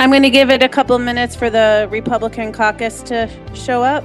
I'm going to give it a couple minutes for the Republican caucus to show up.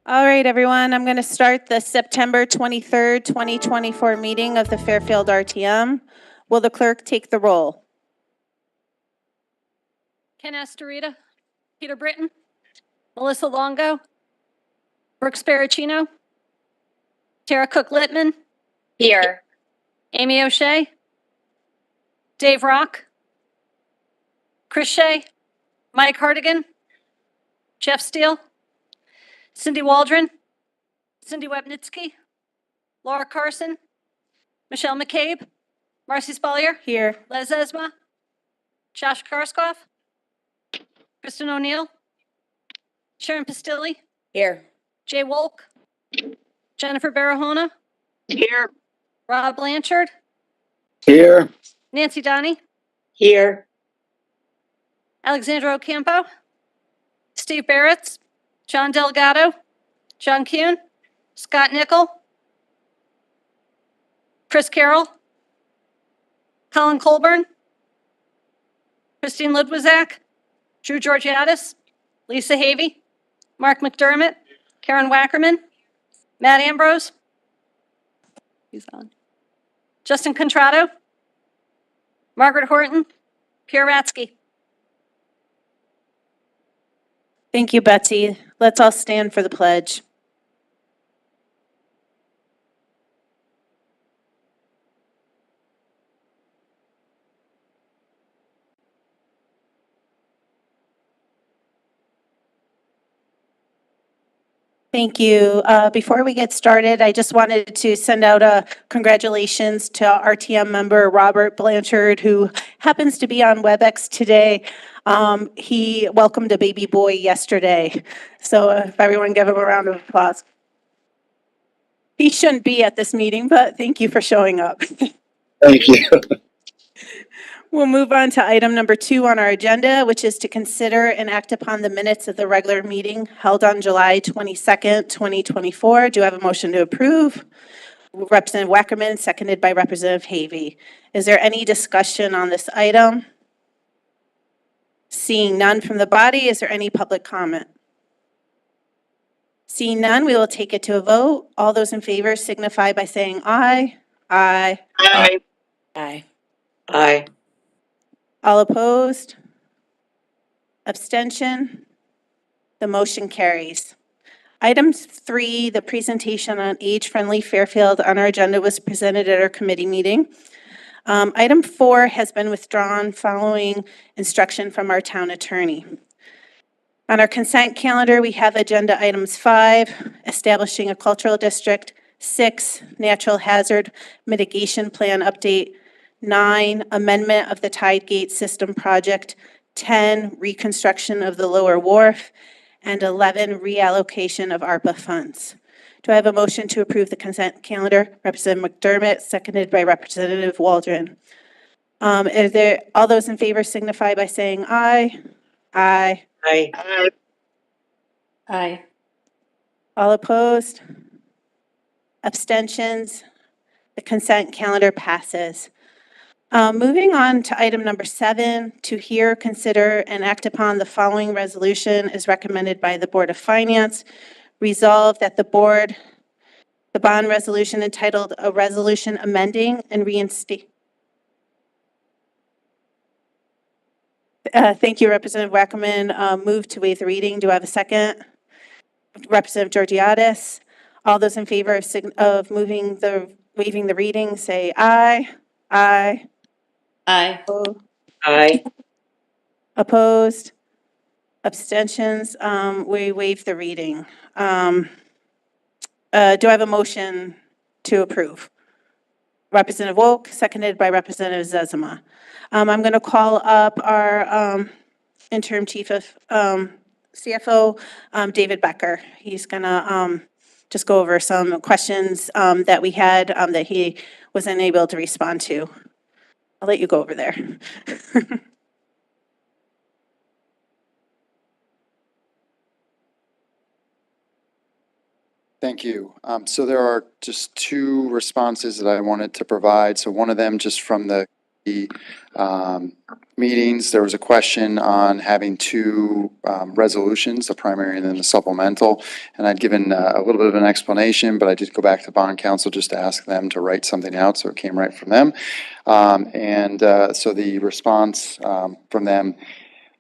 All right, everyone, I'm going to start the September 23rd, 2024 meeting of the Fairfield RTM. Will the clerk take the roll? Ken Astorita, Peter Britton, Melissa Longo, Brooke Sparacino, Tara Cook-Littman. Here. Amy O'Shea, Dave Rock, Chris Shea, Mike Hardigan, Jeff Steele, Cindy Waldron, Cindy Webnitsky, Laura Carson, Michelle McCabe, Marcy Spallier, Here. Les Esma, Josh Karskoff, Kristen O'Neill, Sharon Pastilli, Here. Jay Wolk, Jennifer Barahona, Here. Rob Blanchard, Here. Nancy Donnie, Here. Alexandra Ocampo, Steve Barretts, John Delgado, John Kuhn, Scott Nickel, Chris Carroll, Colin Colburn, Christine Ludwizak, Drew Georgiadis, Lisa Havey, Mark McDermott, Karen Wackerman, Matt Ambrose, he's on, Justin Contrado, Margaret Horton, Pierre Ratsky. Thank you, Betsy. Let's all stand for the pledge. Thank you. Before we get started, I just wanted to send out a congratulations to RTM member Robert Blanchard, who happens to be on WebEx today. He welcomed a baby boy yesterday. So if everyone give him a round of applause. He shouldn't be at this meeting, but thank you for showing up. Thank you. We'll move on to item number 2 on our agenda, which is to consider and act upon the minutes of the regular meeting held on July 22nd, 2024. Do I have a motion to approve? Representative Wackerman, seconded by Representative Havey. Is there any discussion on this item? Seeing none from the body, is there any public comment? Seeing none, we will take it to a vote. All those in favor signify by saying aye. Aye. Aye. Aye. Aye. All opposed? Abstention? The motion carries. Item 3, the presentation on age-friendly Fairfield on our agenda was presented at our committee meeting. Item 4 has been withdrawn following instruction from our town attorney. On our consent calendar, we have agenda items 5, establishing a cultural district, 6, natural hazard mitigation plan update, 9, amendment of the Tide Gate System project, 10, reconstruction of the lower wharf, and 11, reallocation of ARPA funds. Do I have a motion to approve the consent calendar? Representative McDermott, seconded by Representative Waldron. All those in favor signify by saying aye. Aye. Aye. Aye. Aye. All opposed? Abstentions? The consent calendar passes. Moving on to item number 7, to hear, consider, and act upon the following resolution is recommended by the Board of Finance. Resolved that the bond resolution entitled "A Resolution Amending and Reinstate." Thank you, Representative Wackerman. Move to waive the reading. Do I have a second? Representative Georgiadis. All those in favor of waiving the reading, say aye. Aye. Aye. Opposed? Aye. Opposed? Abstentions? We waive the reading. Do I have a motion to approve? Representative Wolk, seconded by Representative Zezima. I'm going to call up our interim chief of CFO, David Becker. He's going to just go over some questions that we had that he was unable to respond to. I'll let you go over there. Thank you. So there are just 2 responses that I wanted to provide. So one of them just from the meetings, there was a question on having 2 resolutions, the primary and then the supplemental. And I'd given a little bit of an explanation, but I did go back to bond counsel just to ask them to write something out, so it came right from them. So the response from them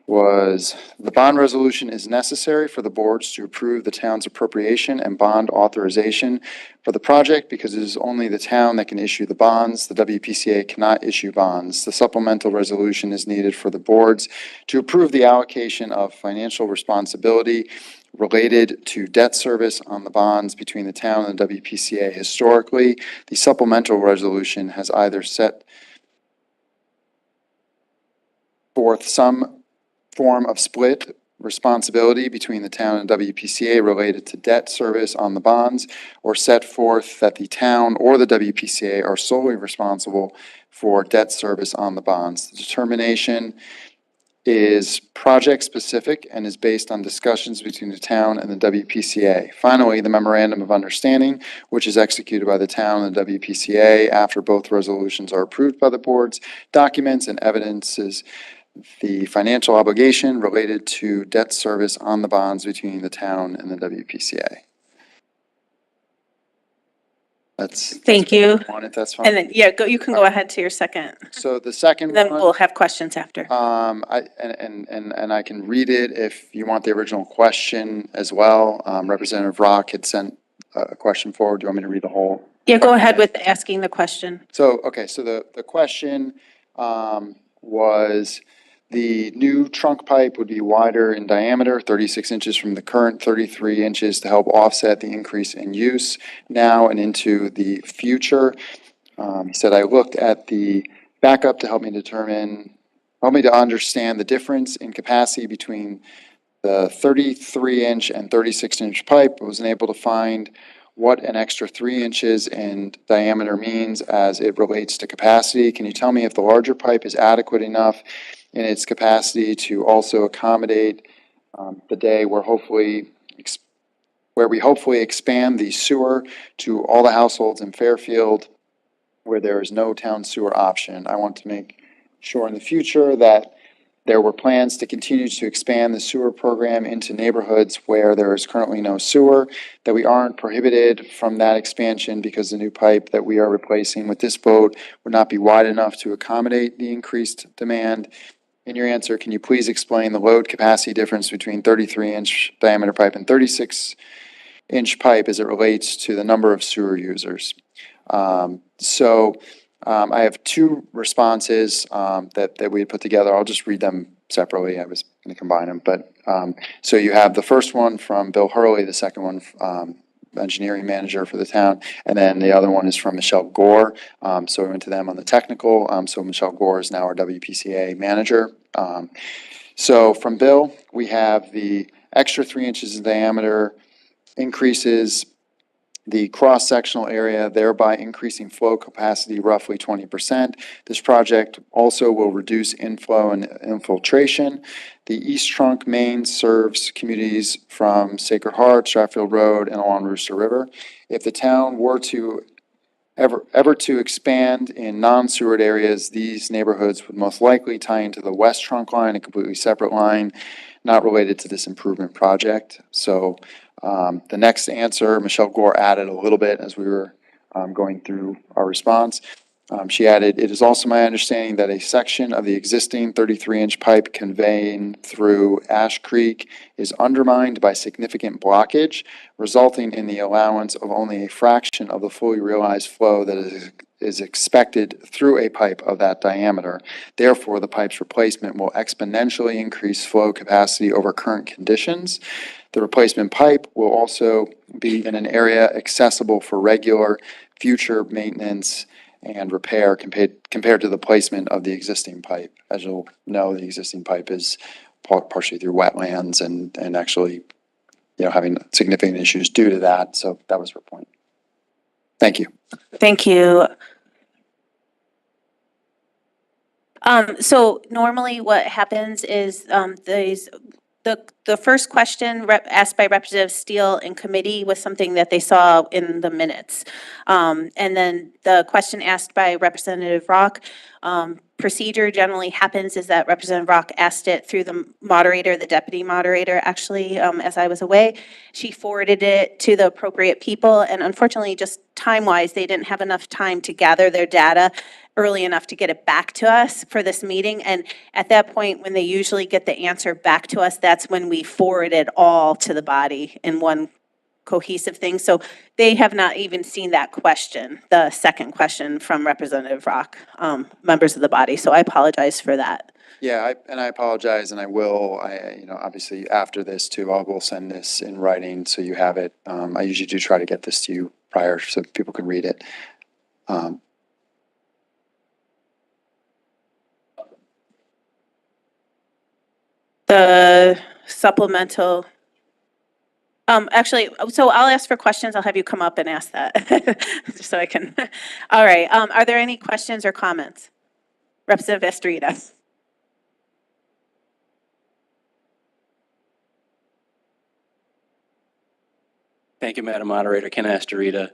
was, the bond resolution is necessary for the boards to approve the town's appropriation and bond authorization for the project because it is only the town that can issue the bonds. The WPCA cannot issue bonds. The supplemental resolution is needed for the boards to approve the allocation of financial responsibility related to debt service on the bonds between the town and the WPCA. Historically, the supplemental resolution has either set forth some form of split responsibility between the town and WPCA related to debt service on the bonds, or set forth that the town or the WPCA are solely responsible for debt service on the bonds. The determination is project-specific and is based on discussions between the town and the WPCA. Finally, the memorandum of understanding, which is executed by the town and the WPCA after both resolutions are approved by the boards, documents and evidences the financial obligation related to debt service on the bonds between the town and the WPCA. Thank you. If that's fine. And then, yeah, you can go ahead to your second. So the second Then one, we'll have questions after. I can read it if you want the original question as well. Representative Rock had sent a question forward. Do you want me to read the whole? Yeah, go ahead with asking the question. So, okay, so the question was, the new trunk pipe would be wider in diameter, 36 inches from the current 33 inches to help offset the increase in use now and into the future. He said, I looked at the backup to help me to understand the difference in capacity between the 33-inch and 36-inch pipe. I wasn't able to find what an extra 3 inches in diameter means as it relates to capacity. Can you tell me if the larger pipe is adequate enough in its capacity to also accommodate the day where we hopefully expand the sewer to all the households in Fairfield where there is no town sewer option? I want to make sure in the future that there were plans to continue to expand the sewer program into neighborhoods where there is currently no sewer, that we aren't prohibited from that expansion because the new pipe that we are replacing with this boat would not be wide enough to accommodate the increased demand. In your answer, can you please explain the load capacity difference between 33-inch diameter pipe and 36-inch pipe as it relates to the number of sewer users? I have 2 responses that we had put together. I'll just read them separately. I was going to combine them. But so you have the first one from Bill Hurley, the second one, engineering manager for the town, and then the other one is from Michelle Gore. So we went to them on the technical. So Michelle Gore is now our WPCA manager. So from Bill, we have the extra 3 inches in diameter increases the cross-sectional area, thereby increasing flow capacity roughly 20%. This project also will reduce inflow and infiltration. The East Trunk main serves communities from Sacred Heart, Stratfield Road, and along Rooster River. If the town were to ever to expand in non-Seward areas, these neighborhoods would most likely tie into the west trunk line, a completely separate line, not related to this improvement project. So the next answer, Michelle Gore added a little bit as we were going through our response. She added, "It is also my understanding that a section of the existing 33-inch pipe conveying through Ash Creek is undermined by significant blockage, resulting in the allowance of only a fraction of the fully realized flow that is expected through a pipe of that diameter. Therefore, the pipe's replacement will exponentially increase flow capacity over current conditions. The replacement pipe will also be in an area accessible for regular future maintenance and repair compared to the placement of the existing pipe. As you'll know, the existing pipe is partially through wetlands and actually, having significant issues due to that. So that was her point. Thank you. Thank you. So normally what happens is the first question asked by Representative Steele in committee was something that they saw in the minutes. And then the question asked by Representative Rock, procedure generally happens is that Representative Rock asked it through the moderator, the deputy moderator, actually, as I was away. She forwarded it to the appropriate people, and unfortunately, just time-wise, they didn't have enough time to gather their data early enough to get it back to us for this meeting. And at that point, when they usually get the answer back to us, that's when we forward it all to the body in one cohesive thing. So they have not even seen that question, the second question from Representative Rock, members of the body. So I apologize for that. Yeah, I apologize, and I will, obviously after this too, I will send this in writing so you have it. I usually do try to get this to you prior so people can read it. The supplemental, actually, so I'll ask for questions. I'll have you come up and ask that, just so I can. All right, are there any questions or comments? Representative Estrada. Thank you, Madam Moderator. Ken Astorita,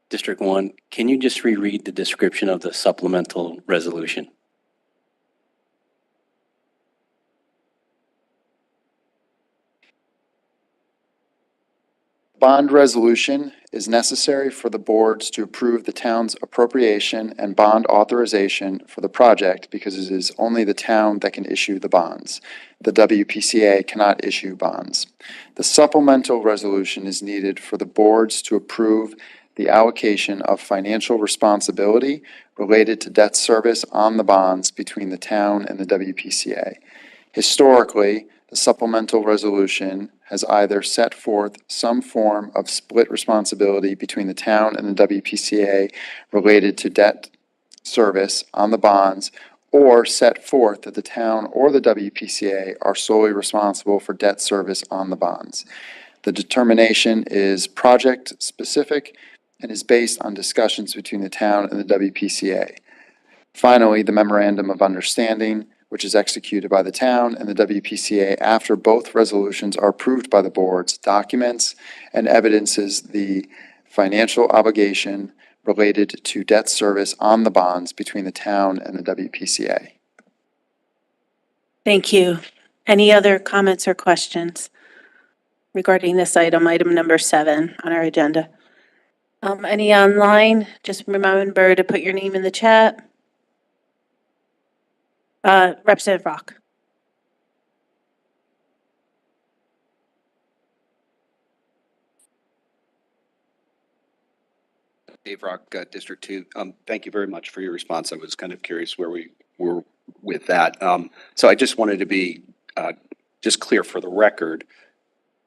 District 1. Can you just reread the description of the supplemental resolution? Bond resolution is necessary for the boards to approve the town's appropriation and bond authorization for the project because it is only the town that can issue the bonds. The WPCA cannot issue bonds. The supplemental resolution is needed for the boards to approve the allocation of financial responsibility related to debt service on the bonds between the town and the WPCA. Historically, the supplemental resolution has either set forth some form of split responsibility between the town and the WPCA related to debt service on the bonds, or set forth that the town or the WPCA are solely responsible for debt service on the bonds. The determination is project-specific and is based on discussions between the town and the WPCA. Finally, the memorandum of understanding, which is executed by the town and the WPCA after both resolutions are approved by the boards, documents and evidences the financial obligation related to debt service on the bonds between the town and the WPCA. Thank you. Any other comments or questions regarding this item number 7 on our agenda? Any online? Just remember to put your name in the chat. Representative Rock. Dave Rock, District 2. Thank you very much for your response. I was kind of curious where we were with that. So I just wanted to be just clear for the record.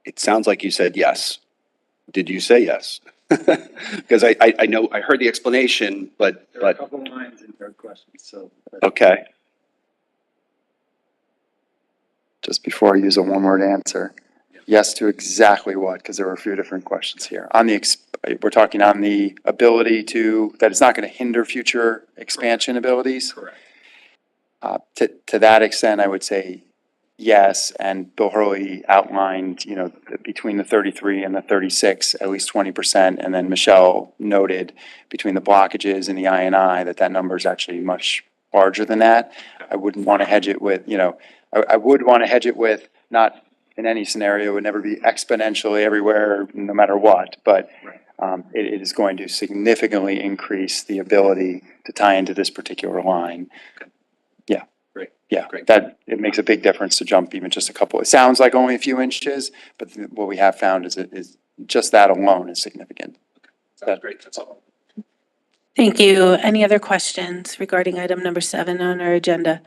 It sounds like you said yes. Did you say yes? Because I know I heard the explanation, but There are a couple lines in your questions, so. Okay. Just before I use a one-word answer, yes to exactly what? Because there were a few different questions here. We're talking on the ability that it's not going to hinder future expansion abilities? Correct. To that extent, I would say yes, and Bill Hurley outlined, between the 33 and the 36, at least 20%. And then Michelle noted between the blockages and the I&I that number is actually much larger than that. I wouldn't want to hedge it with, I would want to hedge it with, not in any scenario, it would never be exponentially everywhere, no matter what, but it is going to significantly increase the ability to tie into this particular line. Yeah. Great. Yeah, Great. that, it makes a big difference to jump even just a couple. It sounds like only a few inches, but what we have found is just that alone is significant. Sounds great. That's all. Thank you. Any other questions regarding item number 7 on our agenda?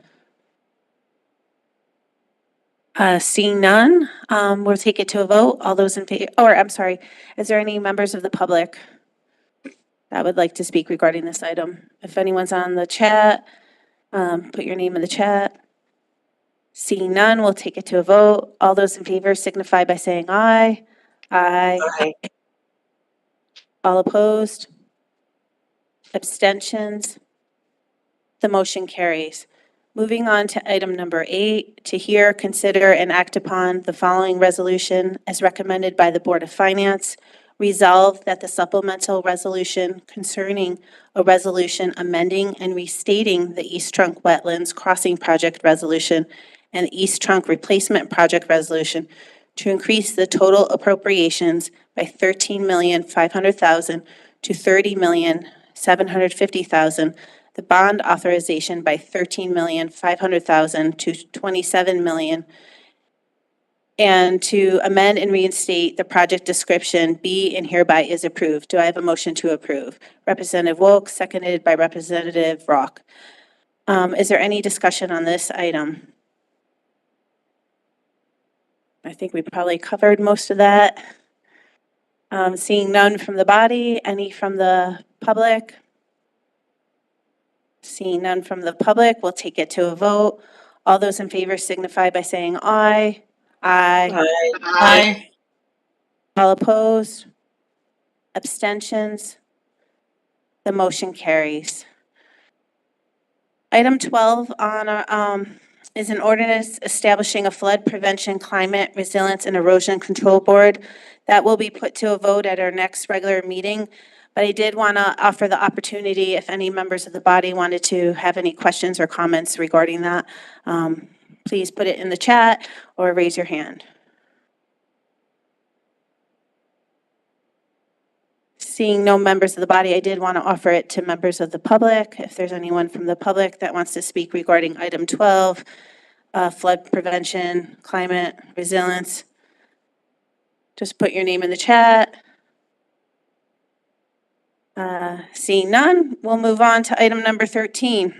Seeing none, we'll take it to a vote. All those in favor, or I'm sorry, is there any members of the public that would like to speak regarding this item? If anyone's on the chat, put your name in the chat. Seeing none, we'll take it to a vote. All those in favor signify by saying aye. Aye. Aye. All opposed? Abstentions? The motion carries. Moving on to item number 8, to hear, consider, and act upon the following resolution as recommended by the Board of Finance. Resolve that the supplemental resolution concerning a resolution amending and restating the East Trunk Wetlands Crossing Project Resolution and the East Trunk Replacement Project Resolution to increase the total appropriations by $13,500,000 to $30,750,000, the bond authorization by $13,500,000 to $27 million, and to amend and reinstate the project description be and hereby is approved. Do I have a motion to approve? Representative Wolk, seconded by Representative Rock. Is there any discussion on this item? I think we probably covered most of that. Seeing none from the body, any from the public? Seeing none from the public, we'll take it to a vote. All those in favor signify by saying aye. Aye. Aye. All opposed? Abstentions? The motion carries. Item 12 on our, is an ordinance establishing a flood prevention, climate resilience, and erosion control board. That will be put to a vote at our next regular meeting. But I did want to offer the opportunity, if any members of the body wanted to have any questions or comments regarding that, please put it in the chat or raise your hand. Seeing no members of the body, I did want to offer it to members of the public. If there's anyone from the public that wants to speak regarding item 12, flood prevention, climate resilience, just put your name in the chat. Seeing none, we'll move on to item number 13.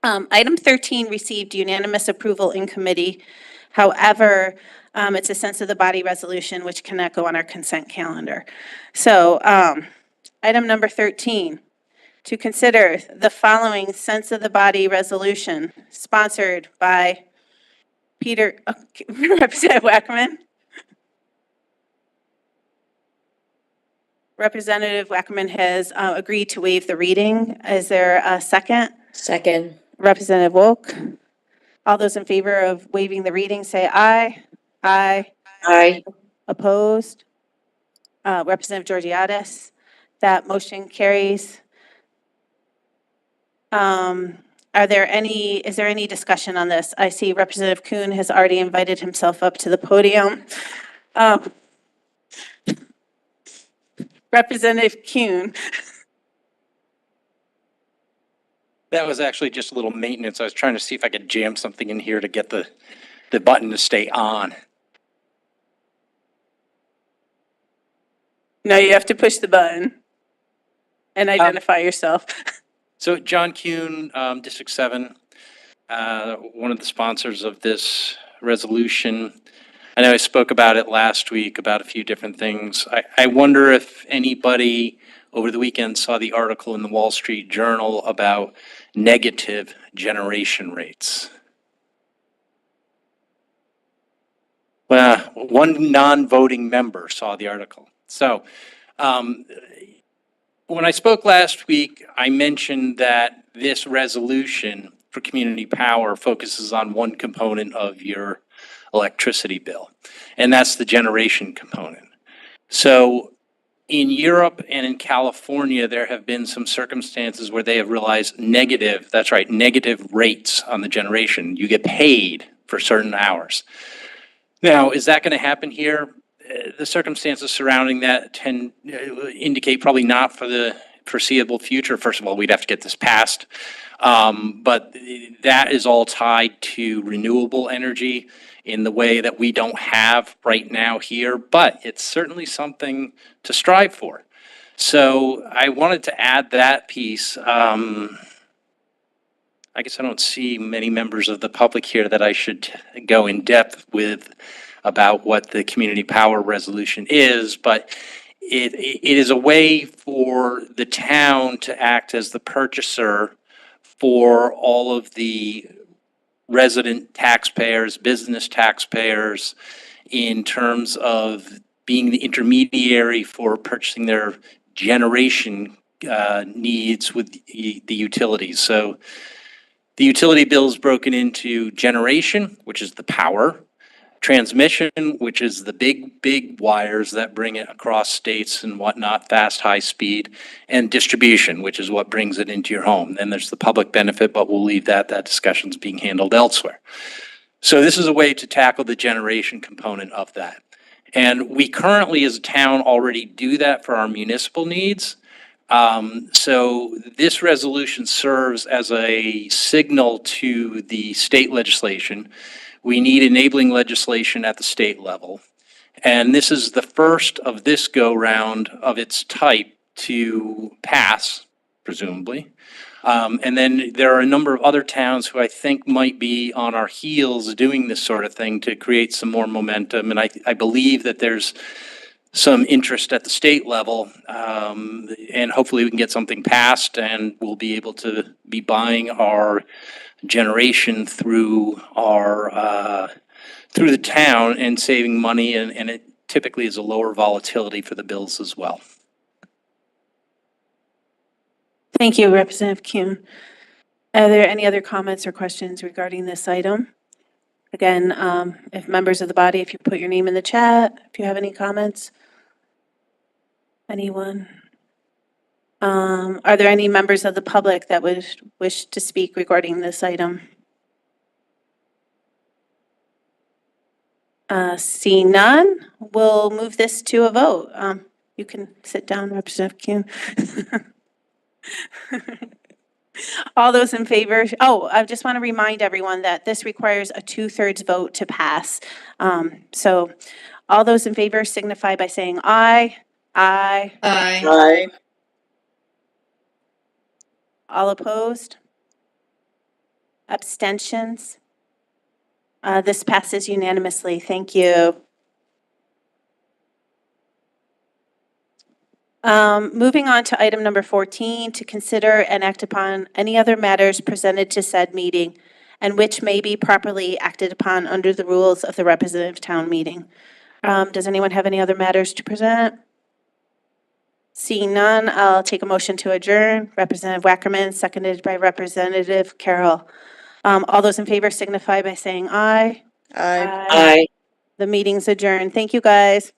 Item 13 received unanimous approval in committee. However, it's a sense of the body resolution which cannot go on our consent calendar. So, item number 13, to consider the following sense of the body resolution sponsored by Representative Wackerman. Representative Wackerman has agreed to waive the reading. Is there a second? Second. Representative Wolk. All those in favor of waiving the reading say aye. Aye. Aye. Opposed? Representative Georgiadis. That motion carries. Is there any discussion on this? I see Representative Kuhn has already invited himself up to the podium. Representative Kuhn. That was actually just a little maintenance. I was trying to see if I could jam something in here to get the button to stay on. No, you have to push the button and identify yourself. So John Kuhn, District 7, one of the sponsors of this resolution. I know I spoke about it last week, about a few different things. I wonder if anybody over the weekend saw the article in the Wall Street Journal about negative generation rates. Well, one non-voting member saw the article. So when I spoke last week, I mentioned that this resolution for community power focuses on one component of your electricity bill, and that's the generation component. So in Europe and in California, there have been some circumstances where they have realized negative, that's right, negative rates on the generation. You get paid for certain hours. Now, is that going to happen here? The circumstances surrounding that tend indicate probably not for the foreseeable future. First of all, we'd have to get this passed. But that is all tied to renewable energy in the way that we don't have right now here, but it's certainly something to strive for. So I wanted to add that piece. I guess I don't see many members of the public here that I should go in depth with about what the community power resolution is, but it is a way for the town to act as the purchaser for all of the resident taxpayers, business taxpayers, in terms of being the intermediary for purchasing their generation needs with the utilities. So the utility bill is broken into generation, which is the power, transmission, which is the big wires that bring it across states and whatnot, fast, high speed, and distribution, which is what brings it into your home. Then there's the public benefit, but we'll leave that discussion's being handled elsewhere. So this is a way to tackle the generation component of that. And we currently, as a town, already do that for our municipal needs. So this resolution serves as a signal to the state legislation. We need enabling legislation at the state level. And this is the first of this go-round of its type to pass, presumably. And then there are a number of other towns who I think might be on our heels doing this sort of thing to create some more momentum. And I believe that there's some interest at the state level, and hopefully we can get something passed and we'll be able to be buying our generation through our through the town and saving money, and it typically is a lower volatility for the bills as well. Thank you, Representative Kuhn. Are there any other comments or questions regarding this item? Again, if members of the body, if you put your name in the chat, if you have any comments. Anyone? Are there any members of the public that would wish to speak regarding this item? Seeing none, we'll move this to a vote. You can sit down, Representative Kuhn. All those in favor, I just want to remind everyone that this requires a 2/3 vote to pass. So all those in favor signify by saying aye. Aye. Aye. All opposed? Abstentions? This passes unanimously. Thank you. Moving on to item number 14, to consider and act upon any other matters presented to said meeting and which may be properly acted upon under the rules of the representative town meeting. Does anyone have any other matters to present? Seeing none, I'll take a motion to adjourn. Representative Wackerman, seconded by Representative Carroll. All those in favor signify by saying aye. Aye. The meeting's adjourned. Thank you, guys.